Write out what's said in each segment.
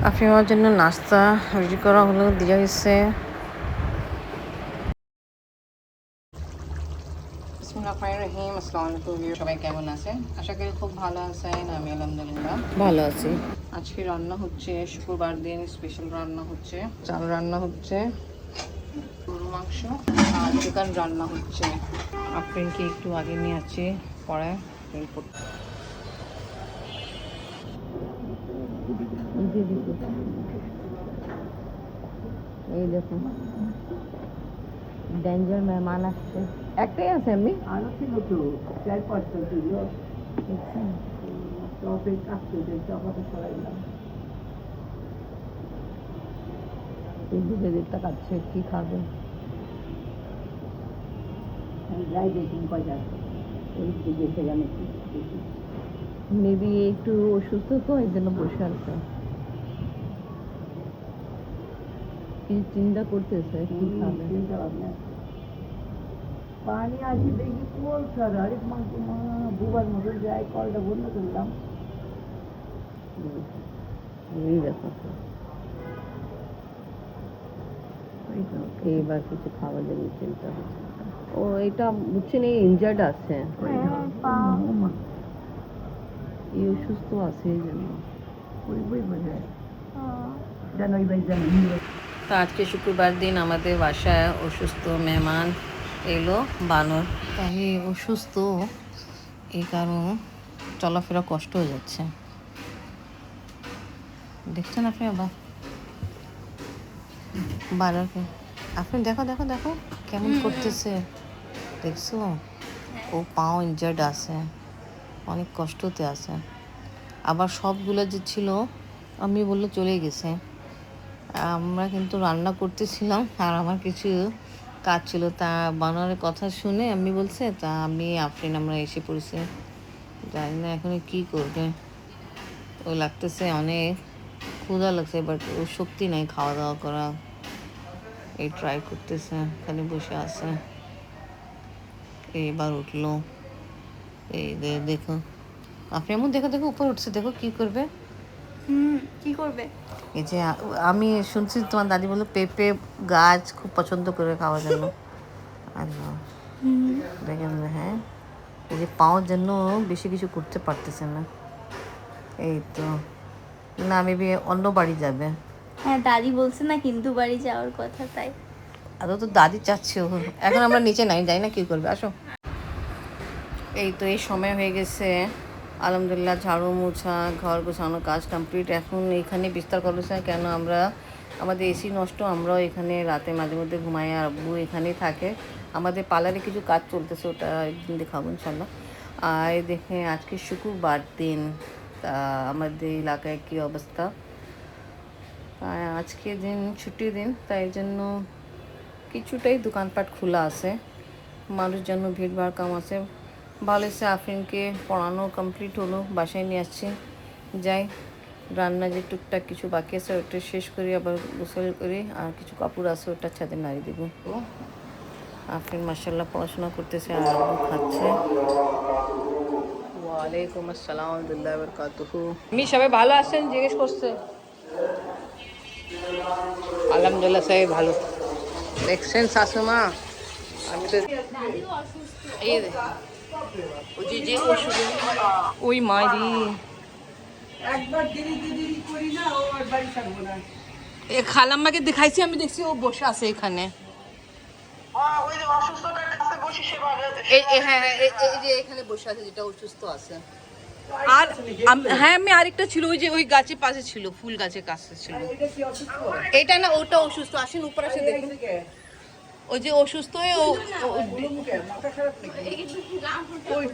আপনি আমার জন্য নাস্তা রেডি করা হলো, দিয়ে হয়েছে। বিসমিল্লাহির রহমানির রহিম। আসসালামু আলাইকুম। সবাই কেমন আছেন? আশা করি খুব ভালো আছেন। আমি আলহামদুলিল্লাহ ভালো আছি। আজকে রান্না হচ্ছে, শুক্রবার দিন স্পেশাল রান্না হচ্ছে। চাল রান্না হচ্ছে, গরু মাংস আর চিকেন রান্না হচ্ছে। আপনাকে একটু আগে নিয়ে আসছি, পরে এই দেখুন ডেঞ্জার মেহমান আসছে। একটাই আছে এমনি আরো ছিল তো 4-5টা ছিল। টপে কাটতে চপাতে সরাইলাম। এই দুধে দেড়টা কাটছে, কি খাবে? আমি যাই দেখুন কয়টা ওই দেখে জানি কি মেবি একটু অসুস্থ তো এই জন্য বসে আছে, কি চিন্তা করতেছে কি খাবে। চিন্তা ভাবনা পানি আসি দেখি কল ছাড়া আরেক মাংস বুবার মতো যাই কলটা বন্ধ করলাম। এই দেখো এইবার কিছু খাবার জন্য চিন্তা হচ্ছে। ও এটা বুঝছেন, এই ইনজার্ড আছে, এই অসুস্থ আছে এই জন্য। তো আজকে শুক্রবার দিন আমাদের বাসায় অসুস্থ মেহমান এলো, বানর। তাই অসুস্থ, এই কারণ চলাফেরা কষ্ট হয়ে যাচ্ছে। দেখছেন আপনি আবার বানরকে, আপনি দেখো দেখো দেখো কেমন করতেছে, দেখছো? ও পাও ইনজার্ড আছে, অনেক কষ্টতে আছে। আবার সবগুলো যে ছিল আমি বললো চলে গেছে। আমরা কিন্তু রান্না করতেছিলাম আর আমার কিছু কাজ ছিল, তা বানরের কথা শুনে আমি বলছে, তা আমি আফরিন আমরা এসে পড়েছি। জানি না এখন কি করবে, ও লাগতেছে অনেক ক্ষুধা লাগছে, বাট ওর শক্তি নেই খাওয়া দাওয়া করা। এই ট্রাই করতেছে, খালি বসে আছে। এইবার উঠলো, এই দেখো আপনি এমন দেখো দেখো উপর উঠছে, দেখো কি করবে। কি করবে? এই যে আমি শুনছি তোমার দাদি বললো পেঁপে গাছ খুব পছন্দ করে খাওয়ার জন্য। আর দেখেন, হ্যাঁ, এই যে পাওয়ার জন্য বেশি কিছু করতে পারতেছে না। এই তো না, মেবি অন্য বাড়ি যাবে। হ্যাঁ, দাদি বলছে না কিন্তু বাড়ি যাওয়ার কথা, তাই। আদৌ তো দাদি চাচ্ছে ও। এখন আমরা নিচে নাই, যাই না, কি করবে, আসো। এই তো এই সময় হয়ে গেছে, আলহামদুলিল্লাহ ঝাড়ু মোছা ঘর গোছানো কাজ কমপ্লিট। এখন এইখানে বিস্তার করেছে, কেন আমরা আমাদের এসি নষ্ট, আমরাও এখানে রাতে মাঝে মধ্যে ঘুমাই, আর আব্বু এখানেই থাকে। আমাদের পার্লারে কিছু কাজ চলতেছে, ওটা একদিন দেখাবো ইনশাল্লাহ। আর দেখে আজকে শুক্রবার দিন, তা আমাদের এলাকায় কী অবস্থা। আজকে দিন ছুটির দিন, তাই জন্য কিছুটাই দোকানপাট খোলা আছে, মানুষজন ভিড়ভাড় কম আছে। ভালো হচ্ছে, আফরিনকে পড়ানো কমপ্লিট হলো, বাসায় নিয়ে আসছি। যাই রান্না যে টুকটাক কিছু বাকি আছে ওটা শেষ করি, আবার গোসল করি, আর কিছু কাপড় আছে ওটা ছাদে নাড়ি দেবো। আফরিন মাশাআল্লাহ পড়াশোনা করতেছে আর আব্বু খাচ্ছে। ওয়ালাইকুম আসসালাম ওয়া বারাকাতুহু। আমি সবাই ভালো আছেন জিজ্ঞেস করছে। আলহামদুলিল্লাহ সবাই ভালো। দেখছেন শাশুমা, আমি তো এই যে ওই মারি একবার দেরি করি না, ও আর বাড়ি থাকবো না। এ খালাম্মাকে দেখাইছি, আমি দেখছি ও বসে আছে এখানে। হ্যাঁ এই যে এখানে বসে আছে, যেটা অসুস্থ আছে। আর হ্যাঁ, আমি আরেকটা ছিল, ওই যে ওই গাছের পাশে ছিল, ফুল গাছের কাছে ছিল। এটা না, ওটা অসুস্থ। আসেন উপরে এসে দেখুন, ওই যে অসুস্থ হয়ে ও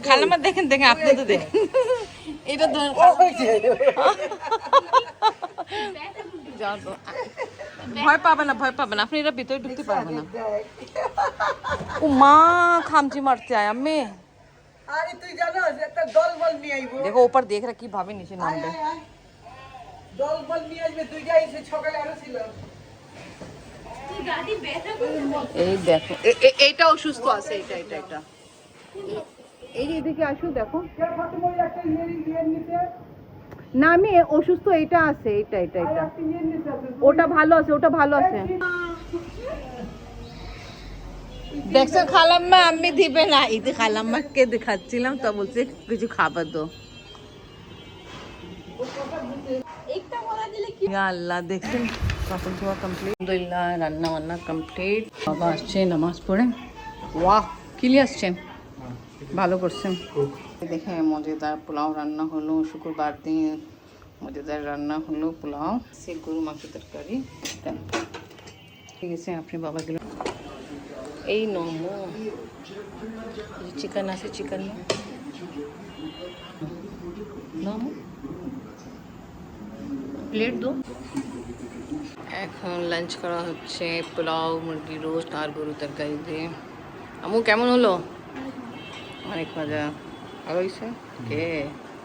খালাম্মা দেখেন দেখেন, আপনি তো দেখেন এটা ভয় পাবে না, ভয় পাবে না, আপনি এটা ভিতরে ঢুকতে পারবেন না। ও মা খামচি মারতে আয় আমি। আরে তুই জানোস একটা দলবল নিয়ে আইবো। দেখো ওপর দেখ রা কিভাবে নিচে নামবে। দলবল নিয়ে আসবে, তুই যা এসে সকালে আরো ছিল। এই দেখো এইটা অসুস্থ আছে, এটা এই যে এদিকে আসো দেখো। কে ফটো বই একটা ইয়ে নিতে না আমি অসুস্থ, এটা আছে, এটা এটা এটা ওটা ভালো আছে, ওটা ভালো আছে। দেখছো খালাম্মা আমি দিবে না, ইতি খালাম্মাকে দেখাচ্ছিলাম তো বলছে কিছু খাবার দো। ইয়া আল্লাহ, দেখছেন কাপড় ধোয়া কমপ্লিট, আলহামদুলিল্লাহ রান্না বান্না কমপ্লিট। বাবা আসছে নামাজ পড়ে, ওয়াহ কিলি আসছে, ভালো করছেন। দেখে মজাদার পোলাও রান্না হলো, শুক্রবার দিন মজাদার রান্না হলো পোলাও, সে গরু মাংস তরকারি। ঠিক আছে আপনি বাবা গেল এই নমো চিকেন আছে, চিকেন নমো প্লেট দো। এখন লাঞ্চ করা হচ্ছে পোলাও, মুরগি রোস্ট আর গরু তরকারি দিয়ে। আমু কেমন হলো? অনেক মজা, ভালো হয়েছে। কে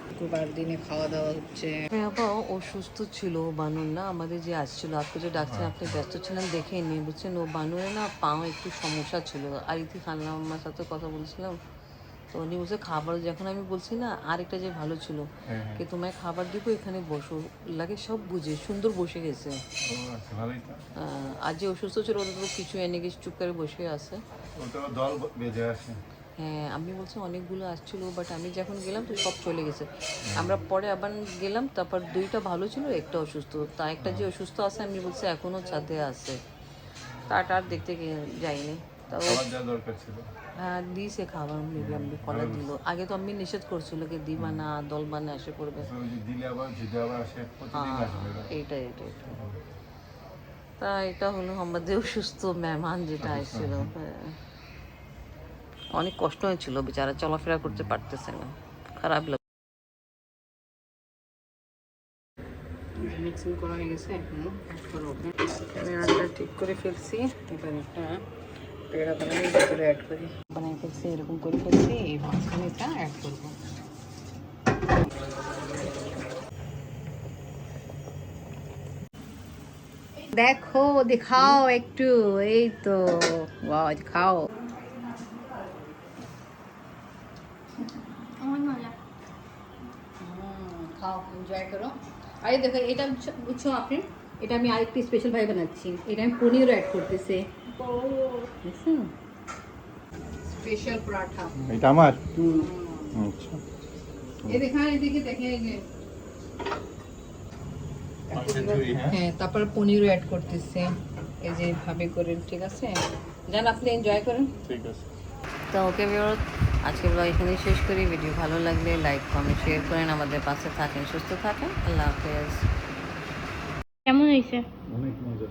শুক্রবার দিনে খাওয়া দাওয়া হচ্ছে। বাবা অসুস্থ ছিল বানুর, না আমাদের যে আসছিল আপনি যে ডাকছেন, আপনি ব্যস্ত ছিলেন দেখে নিয়ে বুঝছেন। ও বানুরে না পাও একটু সমস্যা ছিল, আর ইতি খান্না আমার সাথে কথা বলছিলাম তো উনি বলছে খাবার, যখন আমি বলছি না আরেকটা যে ভালো ছিল কি তোমায় খাবার দিব এখানে বসো, লাগে সব বুঝে সুন্দর বসে গেছে। আর যে অসুস্থ ছিল ওটা তো কিছু এনে গেছে, চুপ করে বসে আছে। হ্যাঁ আমি বলছি অনেকগুলো আসছিল, বাট আমি যখন গেলাম তো সব চলে গেছে। আমরা পরে আবার গেলাম, তারপর দুইটা ভালো ছিল, একটা অসুস্থ, তা একটা যে অসুস্থ আছে আমি বলছি এখনও ছাদে আছে, তাটা আর দেখতে যাইনি। তাও হ্যাঁ দিয়েছে খাবার, মেবি আমি কলা দিল। আগে তো আমি নিষেধ করছিল কি দিবা না, দল বানে আসে পড়বে। এইটাই এইটাই। তা এটা হলো আমাদের অসুস্থ মেহমান যেটা আসছিল। অনেক কষ্ট হয়েছিল, বেচারা চলাফেরা করতে পারতেছে না, খারাপ লাগে। মিক্সিং করা হয়ে গেছে, এখন অ্যাড করবো। আমি রান্নাটা ঠিক করে ফেলছি, এবার এটা পেড়া বানাই ভিতরে অ্যাড করি, বানাই ফেলছি এরকম করে ফেলছি, এই মাঝখানে এটা অ্যাড করবো। দেখো দেখাও একটু, এই তো ওয়াও খাও। খাও এনজয় করো। আরে দেখো এটা বুঝছো আপনি, এটা আমি আরেকটি স্পেশাল ভাবে বানাচ্ছি, এটা আমি পনিরও অ্যাড করতেছি। স্পেশাল পরাঠা এটা আমার। আচ্ছা এই দেখা এদিকে দেখে এই যে হ্যাঁ, তারপর পনিরও অ্যাড করতেছে এই যে ভাবে করে। ঠিক আছে জান, আপনি এনজয় করেন। ঠিক আছে। তো ওকে ভিউয়ার্স, আজকের ব্লগ এখানেই শেষ করি। ভিডিও ভালো লাগলে লাইক কমেন্ট শেয়ার করেন, আমাদের পাশে থাকেন, সুস্থ থাকেন। আল্লাহ হাফেজ। কেমন হয়েছে? অনেক মজা।